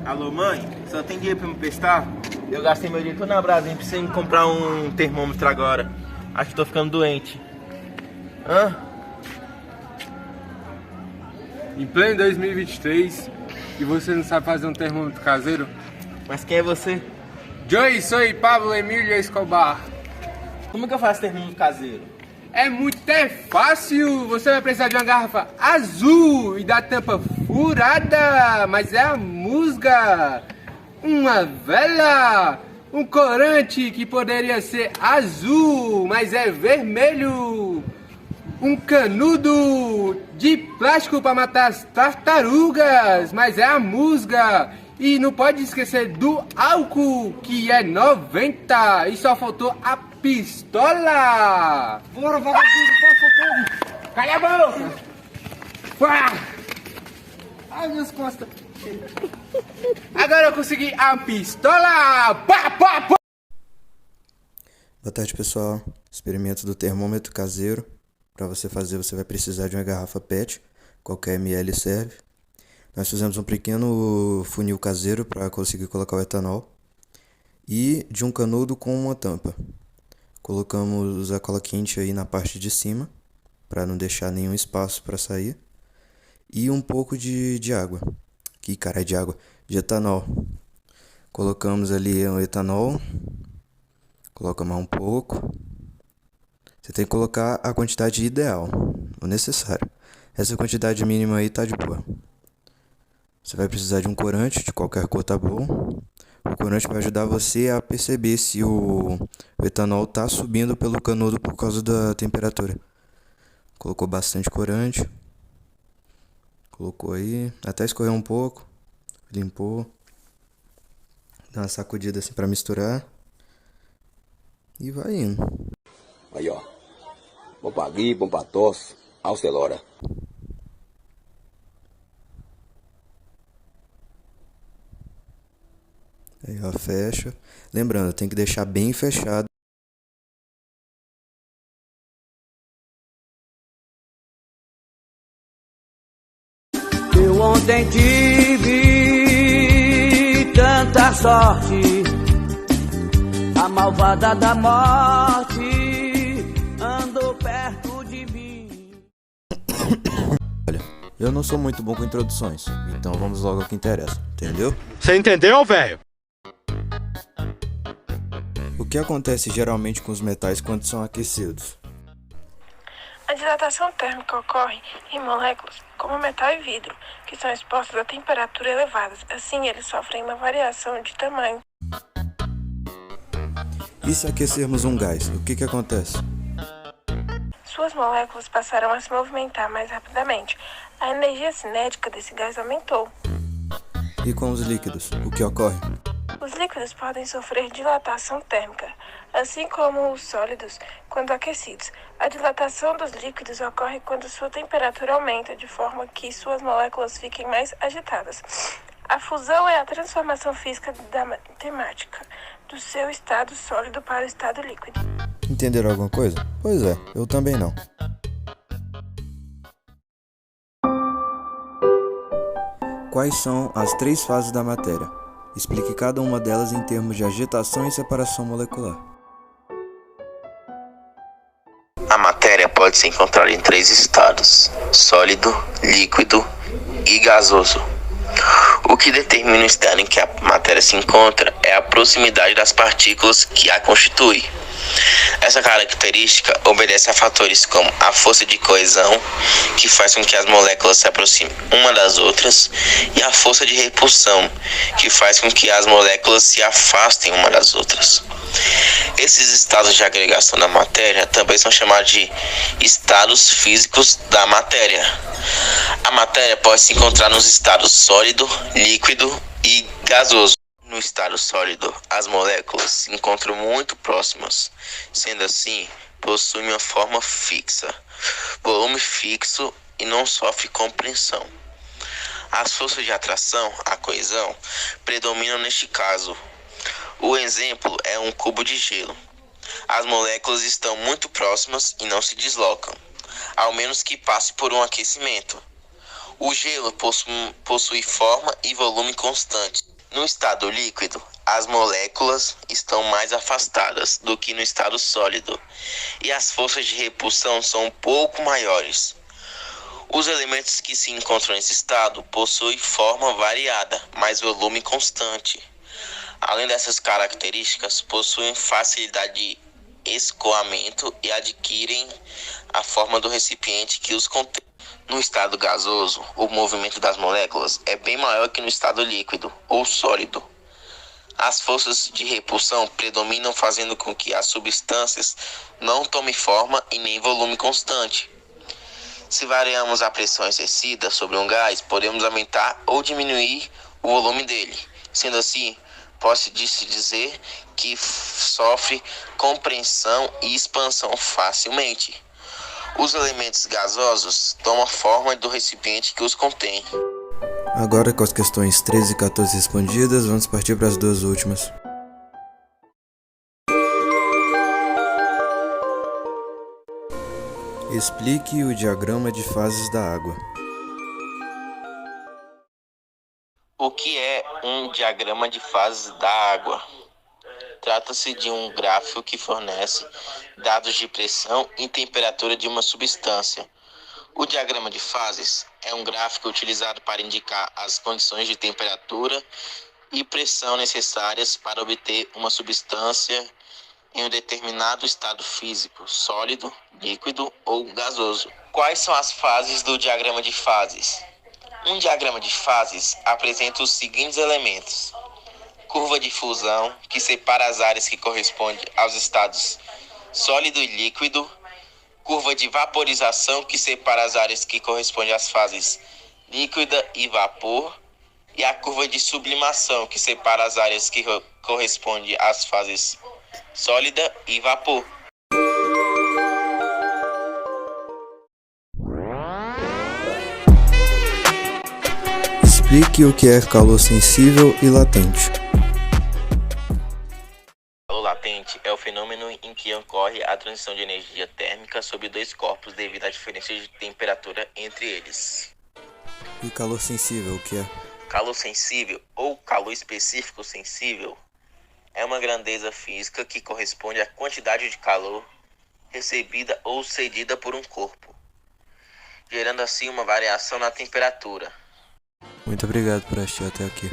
Alô, mãe? Só tem dinheiro pra me prestar? Eu gastei meu dinheiro todo na Brasil, precisei me comprar um termômetro agora. Acho que tô ficando doente. Hã? Em pleno 2023 e você não sabe fazer um termômetro caseiro? Mas quem é você? Eu sou Pablo Emílio Escobar. Como que eu faço termômetro caseiro? É muito fácil. Você vai precisar de uma garrafa azul e da tampa furada, mas é a musga. Uma vela, um corante que poderia ser azul, mas é vermelho. Um canudo de plástico para matar as tartarugas, mas é a musga. E não pode esquecer do álcool, que é 90. E só faltou a pistola. Bora, vagabundo, passa tudo. Cala a boca. Pá. Ai, minhas costas. Agora eu consegui a pistola. Pá, pá, pá. Boa tarde, pessoal. Experimento do termômetro caseiro. Para você fazer, você vai precisar de uma garrafa PET, qualquer ml serve. Nós fizemos um pequeno funil caseiro para conseguir colocar o etanol e de um canudo com uma tampa. Colocamos a cola quente aí na parte de cima para não deixar nenhum espaço para sair e um pouco de água. Que cara de água, de etanol. Colocamos ali o etanol. Coloca mais um pouco. Você tem que colocar a quantidade ideal, o necessário. Essa quantidade mínima aí tá de boa. Você vai precisar de um corante, de qualquer cor tá bom. O corante vai ajudar você a perceber se o etanol tá subindo pelo canudo por causa da temperatura. Colocou bastante corante. Colocou aí, até escorrer um pouco. Limpou. Dá uma sacudida assim pra misturar. E vai indo. Aí, ó. Bom pra gripe, bom pra tosse. Alcelora. Aí, ó, fecha. Lembrando, tem que deixar bem fechado. Eu ontem tive tanta sorte, a malvada da morte andou perto de mim. Olha, eu não sou muito bom com introduções, então vamos logo ao que interessa, entendeu? Você entendeu, velho? O que acontece geralmente com os metais quando são aquecidos? A dilatação térmica ocorre em moléculas como metal e vidro, que são expostas a temperaturas elevadas. Assim, eles sofrem uma variação de tamanho. E se aquecermos um gás, o que acontece? Suas moléculas passaram a se movimentar mais rapidamente. A energia cinética desse gás aumentou. E com os líquidos, o que ocorre? Os líquidos podem sofrer dilatação térmica, assim como os sólidos quando aquecidos. A dilatação dos líquidos ocorre quando sua temperatura aumenta, de forma que suas moléculas fiquem mais agitadas. A fusão é a transformação física da matemática do seu estado sólido para o estado líquido. Entenderam alguma coisa? Pois é, eu também não. Quais são as 3 fases da matéria? Explique cada uma delas em termos de agitação e separação molecular. A matéria pode se encontrar em 3 estados: sólido, líquido e gasoso. O que determina o estado em que a matéria se encontra é a proximidade das partículas que a constituem. Essa característica obedece a fatores como a força de coesão, que faz com que as moléculas se aproximem uma das outras, e a força de repulsão, que faz com que as moléculas se afastem uma das outras. Esses estados de agregação da matéria também são chamados de estados físicos da matéria. A matéria pode se encontrar nos estados sólido, líquido e gasoso. No estado sólido, as moléculas se encontram muito próximas, sendo assim, possuem uma forma fixa, volume fixo e não sofre compressão. As forças de atração, a coesão, predominam neste caso. O exemplo é um cubo de gelo. As moléculas estão muito próximas e não se deslocam, ao menos que passe por um aquecimento. O gelo possui forma e volume constantes. No estado líquido, as moléculas estão mais afastadas do que no estado sólido e as forças de repulsão são um pouco maiores. Os elementos que se encontram nesse estado possuem forma variada, mas volume constante. Além dessas características, possuem facilidade de escoamento e adquirem a forma do recipiente que os contém. No estado gasoso, o movimento das moléculas é bem maior que no estado líquido ou sólido. As forças de repulsão predominam, fazendo com que as substâncias não tomem forma e nem volume constante. Se variamos a pressão exercida sobre um gás, podemos aumentar ou diminuir o volume dele. Sendo assim, pode-se dizer que sofre compressão e expansão facilmente. Os elementos gasosos tomam a forma do recipiente que os contém. Agora, com as questões 13 e 14 respondidas, vamos partir para as duas últimas. Explique o diagrama de fases da água. O que é um diagrama de fases da água? Trata-se de um gráfico que fornece dados de pressão e temperatura de uma substância. O diagrama de fases é um gráfico utilizado para indicar as condições de temperatura e pressão necessárias para obter uma substância em um determinado estado físico, sólido, líquido ou gasoso. Quais são as fases do diagrama de fases? Um diagrama de fases apresenta os seguintes elementos: curva de fusão, que separa as áreas que correspondem aos estados sólido e líquido; curva de vaporização, que separa as áreas que correspondem às fases líquida e vapor; e a curva de sublimação, que separa as áreas que correspondem às fases sólida e vapor. Explique o que é calor sensível e latente. Calor latente é o fenômeno em que ocorre a transição de energia térmica sobre dois corpos devido à diferença de temperatura entre eles. E calor sensível, o que é? Calor sensível ou calor específico sensível é uma grandeza física que corresponde à quantidade de calor recebida ou cedida por um corpo, gerando assim uma variação na temperatura. Muito obrigado por assistir até aqui.